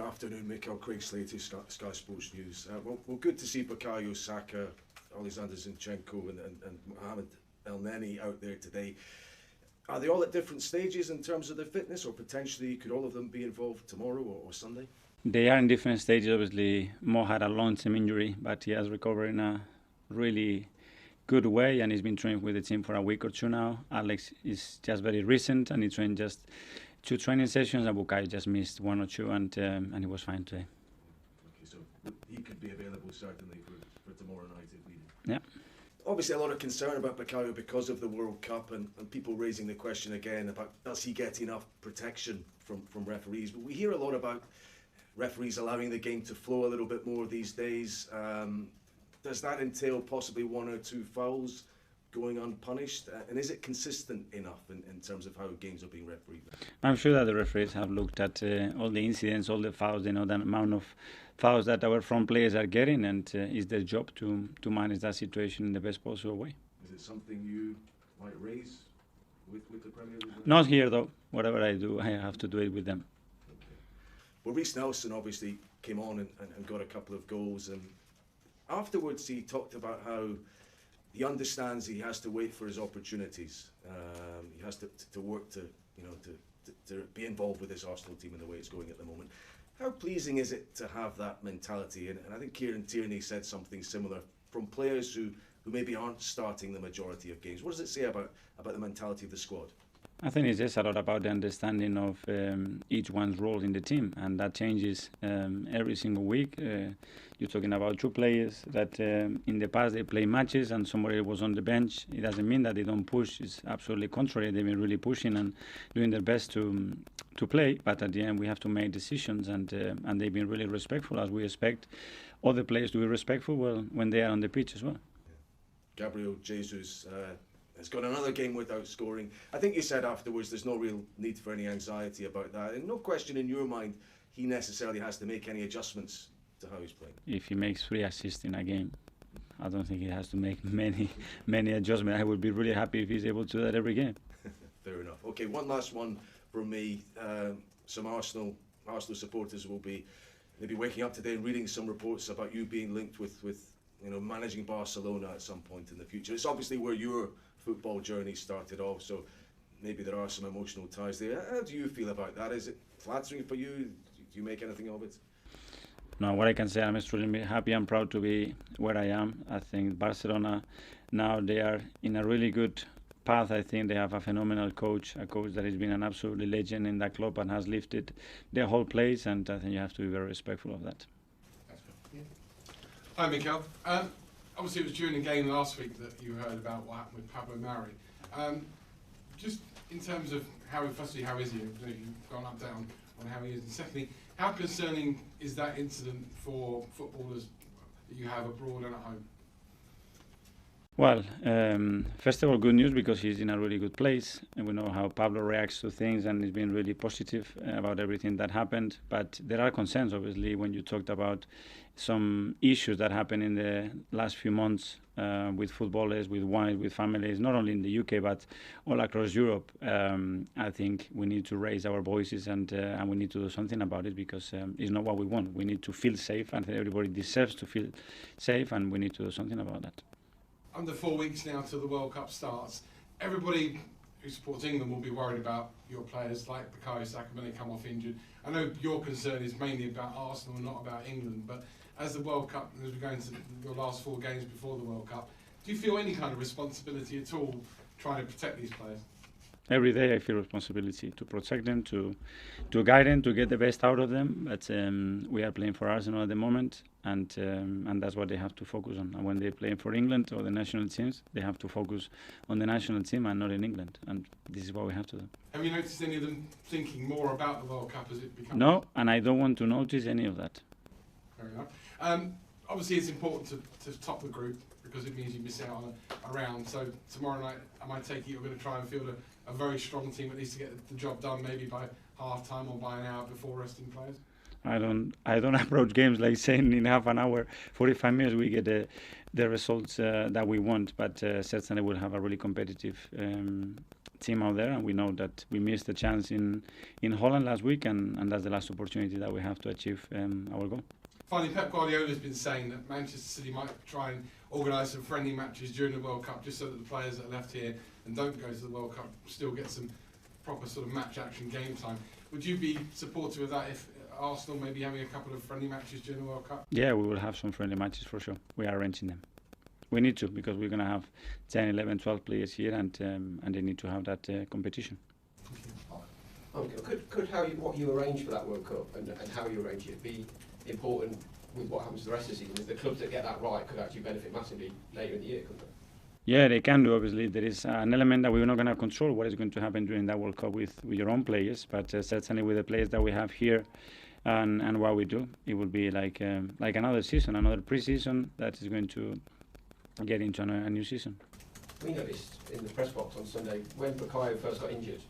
afternoon, Mikel. Craig Slater, Sky Sports News. Well, good to see Bukayo Saka, Alexander Zinchenko and Mohamed El Neni out there today. Are they all at different stages in terms of their fitness, or potentially could all of them be involved tomorrow or Sunday? They are in different stages. Obviously, Mo had a long-term injury, but he has recovered in a really good way, and he's been training with the team for a week or two now. Alex is just very recent, and he trained just 2 training sessions, and Bukayo just missed 1 or 2, and he was fine today. Okay, so he could be available certainly for tomorrow night if needed. Yeah. Obviously a lot of concern about Bukayo because of the World Cup and people raising the question again about does he get enough protection from referees. But we hear a lot about referees allowing the game to flow a little bit more these days. Does that entail possibly 1 or 2 fouls going unpunished? And is it consistent enough in terms of how games are being refereed? I'm sure that the referees have looked at all the incidents, all the fouls. They know the amount of fouls that our front players are getting, and it's their job to manage that situation in the best possible way. Is it something you might raise with the Premier League? Not here, though. Whatever I do, I have to do it with them. Okay. Well, Reece Nelson obviously came on and got a couple of goals, and afterwards he talked about how he understands he has to wait for his opportunities. He has to work to be involved with this Arsenal team in the way it's going at the moment. How pleasing is it to have that mentality? And I think Kieran Tierney said something similar from players who maybe aren't starting the majority of games. What does it say about the mentality of the squad? I think it's just a lot about the understanding of each one's role in the team, and that changes every single week. You're talking about 2 players that in the past they play matches and somebody was on the bench. It doesn't mean that they don't push. It's absolutely contrary. They've been really pushing and doing their best to play, but at the end we have to make decisions, and they've been really respectful, as we expect all the players to be respectful when they are on the pitch as well. Gabriel Jesus has got another game without scoring. I think you said afterwards there's no real need for any anxiety about that, and no question in your mind he necessarily has to make any adjustments to how he's playing. If he makes 3 assists in a game, I don't think he has to make many adjustments. I would be really happy if he's able to do that every game. Fair enough. Okay, one last one from me. Some Arsenal supporters will be maybe waking up today and reading some reports about you being linked with managing Barcelona at some point in the future. It's obviously where your football journey started off, so maybe there are some emotional ties there. How do you feel about that? Is it flattering for you? Do you make anything of it? No, what I can say, I'm extremely happy and proud to be where I am. I think Barcelona now, they are in a really good path. I think they have a phenomenal coach, a coach that has been an absolutely legend in that club and has lifted their whole place, and I think you have to be very respectful of that. Hi, Mikel. Obviously, it was during the game last week that you heard about what happened with Pablo Mari. Just in terms of firstly, how is he? You've gone up down on how he is, and secondly, how concerning is that incident for footballers that you have abroad and at home? Well, first of all, good news, because he's in a really good place, and we know how Pablo reacts to things, and he's been really positive about everything that happened. But there are concerns, obviously, when you talked about some issues that happened in the last few months with footballers, with wives, with families, not only in the UK but all across Europe. I think we need to raise our voices, and we need to do something about it, because it's not what we want. We need to feel safe, and everybody deserves to feel safe, and we need to do something about that. Under 4 weeks now till the World Cup starts, everybody who supports England will be worried about your players like Bukayo Saka when they come off injured. I know your concern is mainly about Arsenal, not about England, but as the World Cup, as we go into your last 4 games before the World Cup, do you feel any kind of responsibility at all trying to protect these players? Every day I feel responsibility to protect them, to guide them, to get the best out of them. But we are playing for Arsenal at the moment, and that's what they have to focus on. And when they're playing for England or the national teams, they have to focus on the national team and not in England. And this is what we have to do. Have you noticed any of them thinking more about the World Cup as it becomes? No, and I don't want to notice any of that. Fair enough. Obviously, it's important to top the group, because it means you miss out on a round. So tomorrow night, I might take it you're going to try and field a very strong team, at least to get the job done, maybe by half time or by an hour before resting players. I don't approach games like saying in half an hour, 45 minutes we get the results that we want, but certainly we'll have a really competitive team out there, and we know that we missed the chance in Holland last week, and that's the last opportunity that we have to achieve our goal. Finally, Pep Guardiola's been saying that Manchester City might try and organise some friendly matches during the World Cup, just so that the players that are left here and don't go to the World Cup still get some proper sort of match action game time. Would you be supportive of that if Arsenal may be having a couple of friendly matches during the World Cup? Yeah, we will have some friendly matches for sure. We are arranging them. We need to, because we're going to have 10, 11, 12 players here, and they need to have that competition. Could what you arrange for that World Cup and how you arrange it be important with what happens to the rest of the season? The clubs that get that right could actually benefit massively later in the year, couldn't they? Yeah, they can do, obviously. There is an element that we're not going to control what is going to happen during that World Cup with your own players, but certainly with the players that we have here and what we do, it will be like another season, another pre-season that is going to get into a new season. We noticed in the press box on Sunday, when Bukayo first got injured,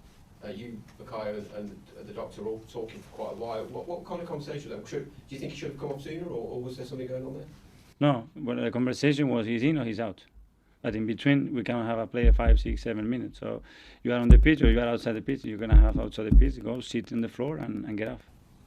you, Bukayo and the doctor all talking for quite a while. What kind of conversation was that? Do you think he should have come up sooner, or was there something going on there? No, but the conversation was he's in or he's out. But in between, we cannot have a player 5, 6, 7 minutes. So you are on the pitch or you are outside the pitch. You're going to have outside the pitch, go sit on the floor and get off.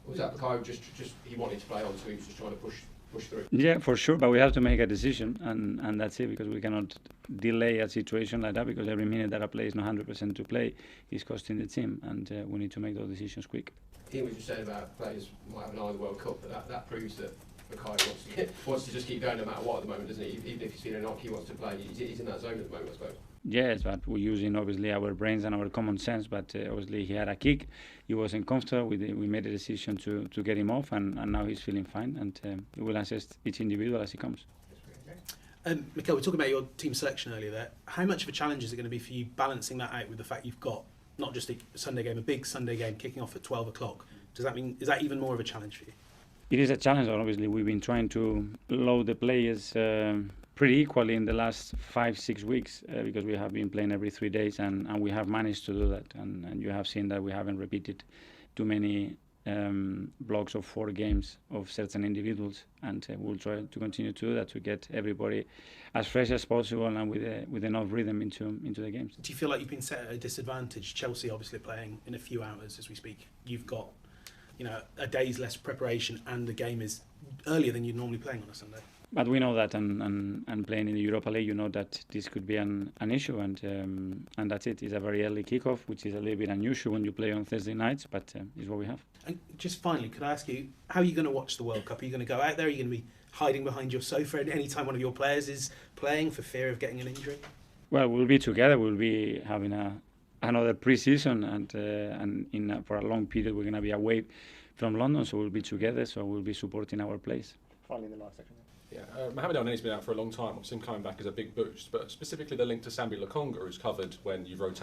Was that Bukayo just he wanted to play on, so he was just trying to push through? Yeah, for sure. But we have to make a decision, and that's it, because we cannot delay a situation like that, because every minute that a player is not 100% to play is costing the team, and we need to make those decisions quick. Ian was just saying about players might have an eye on the World Cup, but that proves that Bukayo wants to just keep going no matter what at the moment, doesn't he? Even if he's feeling like he wants to play, he's in that zone at the moment, I suppose. Yes, but we're using obviously our brains and our common sense. But obviously he had a kick, he wasn't comfortable. We made a decision to get him off, and now he's feeling fine. And we will assess each individual as he comes. Mikel, we're talking about your team selection earlier there. How much of a challenge is it going to be for you balancing that out with the fact you've got not just a Sunday game, a big Sunday game kicking off at 12 o'clock? Does that mean, is that even more of a challenge for you? It is a challenge. Obviously, we've been trying to load the players pretty equally in the last 5-6 weeks because we have been playing every 3 days, and we have managed to do that. And you have seen that we haven't repeated too many blocks of 4 games of certain individuals, and we'll try to continue to do that to get everybody as fresh as possible and with enough rhythm into the games. Do you feel like you've been set at a disadvantage? Chelsea obviously playing in a few hours as we speak. You've got a day's less preparation, and the game is earlier than you're normally playing on a Sunday. But we know that, and playing in the Europa League, you know that this could be an issue, and that's it. It's a very early kickoff, which is a little bit unusual when you play on Thursday nights, but it's what we have. And just finally, could I ask you, how are you going to watch the World Cup? Are you going to go out there? Are you going to be hiding behind your sofa any time one of your players is playing for fear of getting an injury? Well, we'll be together. We'll be having another pre-season, and for a long period we're going to be away from London, so we'll be together, so we'll be supporting our players. Finally, the last section. Yeah, Mohamed El-Neni's been out for a long time. Obviously, him coming back is a big boost, but specifically the link to Sambi Lokonga, who's covered when you've rotated